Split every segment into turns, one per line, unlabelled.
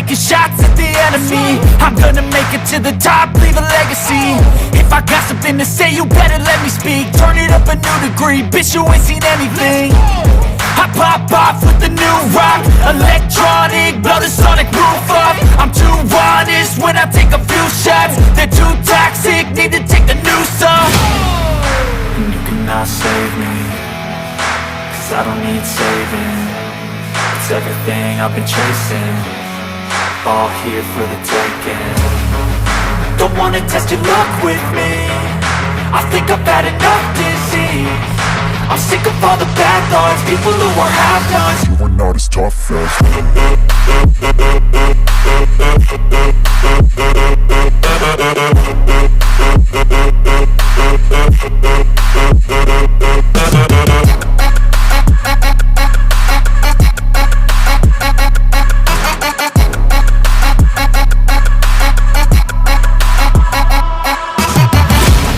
taking shots at the enemy. I'm gonna make it to the top, leave a legacy. If I got something to say, you better let me speak. Turn it up a new degree, bitch, you ain't seen anything. I pop off with the new rock, electronic, blow the sonic roof up. I'm too honest when I take a few shots. They're too toxic, need to take the noose off. And you cannot save me, cause I don't need saving. It's everything I've been chasing, all here for the taking. Don't wanna test your luck with me, I think I've had enough disease. I'm sick of all the bad thoughts, people who are half-nots.
You are not as tough as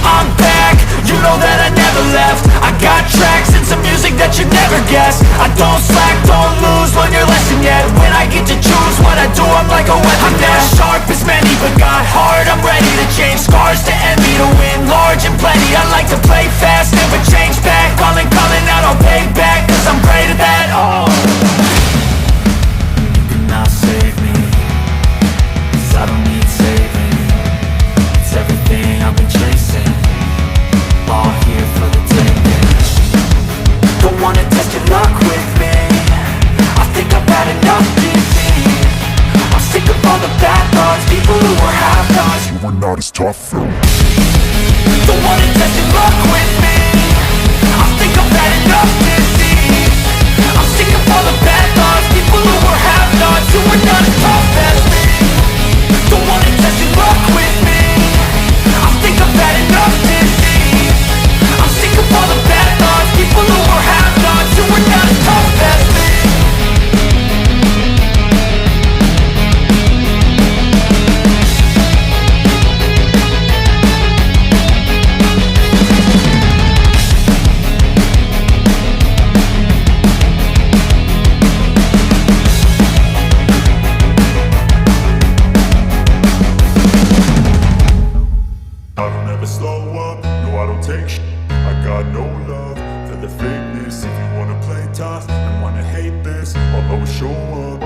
I'm back, you know that I never left. I got tracks and some music that you never guessed. I don't slack, don't lose, learn your lesson yet. When I get to choose what I do, I'm like a weapon. I'm not sharp as many, but got hard, I'm ready to change. Scars to envy, to win large and plenty. I like to play fast, never change back. Calling out, I'll pay back, cause I'm great at that. Oh, you cannot save me, cause I don't need saving. It's everything I've been chasing, all here for the taking. Don't wanna test your luck with me, I think I've had enough disease. I'm sick of all the bad thoughts, people who are half-nots.
you are not as tough as
Don't wanna test your luck with me, I think I've had enough disease. I'm sick of all the bad thoughts, people who are half-nots, who are not as tough as me. Don't wanna test your luck with me, I think I've had enough disease. I'm sick of all the bad thoughts, people who are half-nots, who are not as tough as me.
I don't ever slow up, no I don't take shit. I got no love for the fakeness. If you wanna play tough and wanna hate this, I'll always show up.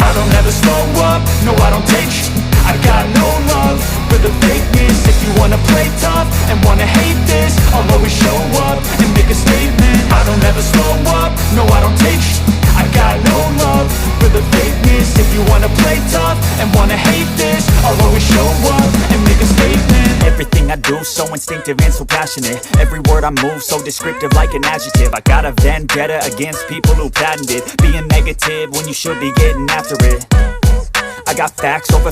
I don't ever slow up, no I don't take shit. I got no love for the fakeness. If you wanna play tough and wanna hate this, I'll always show up and make a statement. I don't ever slow up, no I don't take shit. I got no love for the fakeness. If you wanna play tough and wanna hate this, I'll always show up and make a statement. Everything I do so instinctive and so passionate. Every word I move so descriptive like an adjective. I got a vendetta against people who patented being negative when you should be getting after it. I got facts over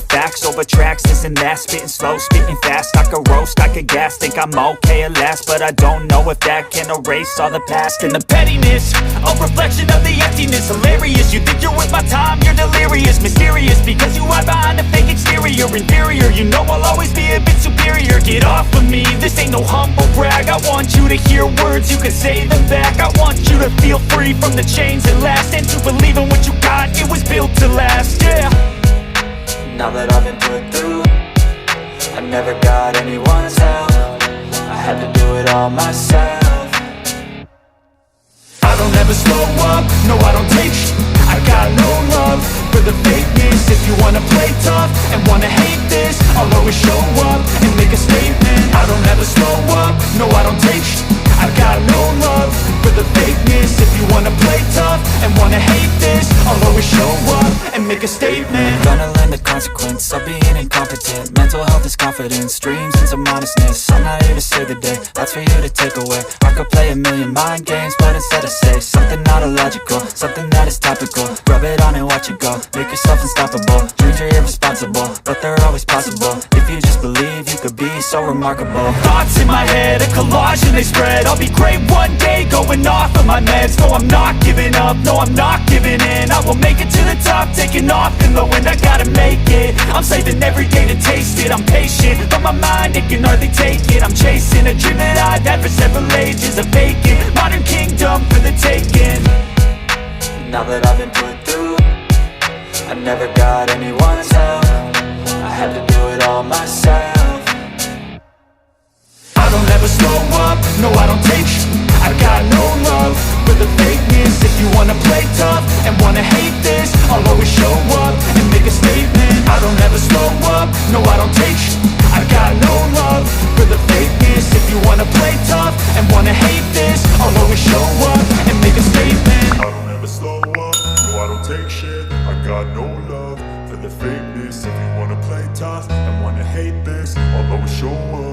tracks, this and that. Spitting slow, spitting fast, I could roast, I could gas. Think I'm okay at last, but I don't know if that can erase all the past. And the pettiness, a reflection of the emptiness. Hilarious, you think you're worth my time, you're delirious. Mysterious, because you hide behind a fake exterior. Inferior, you know I'll always be a bit superior. Get off of me, this ain't no humble brag. I want you to hear words, you can say them back. I want you to feel free from the chains that last, and to believe in what you got, it was built to last, yeah. Now that I've been put through, I never got anyone's help, I had to do it all myself. I don't ever slow up, no I don't take shit. I got no love for the fakeness. If you wanna play tough and wanna hate this, I'll always show up and make a statement. I don't ever slow up, no I don't take shit. I got no love for the fakeness. If you wanna play tough and wanna hate this, I'll always show up and make a statement. Gonna learn the consequence of being incompetent. Mental health is confidence, dreams and some honestness. I'm not here to save the day, that's for you to take away. I could play a million mind games, but instead I say something not illogical, something that is topical. Rub it on and watch it go, make yourself unstoppable. Dreams are irresponsible, but they're always possible. If you just believe, you could be so remarkable. Thoughts in my head, a collage and they spread. I'll be great one day, going off of my meds. No, I'm not giving up, no, I'm not giving in. I will make it to the top, taking off in the wind. I gotta make it, I'm saving every day to taste it. I'm patient, but my mind, it can hardly take it. I'm chasing a dream that I've had for several ages. A vacant, modern kingdom for the taking. Now that I've been put through, I never got anyone's help, I had to do it all myself. I don't ever slow up, no I don't take sh**. I got no love for the fakeness. If you wanna play tough and wanna hate this, I'll always show up and make a statement. I don't ever slow up, no I don't take sh**. I got no love for the fakeness. If you wanna play tough and wanna hate this, I'll always show up and make a statement.
I don't ever slow up, no I don't take shit. I got no love for the fakeness. If you wanna play tough and wanna hate this, I'll always show up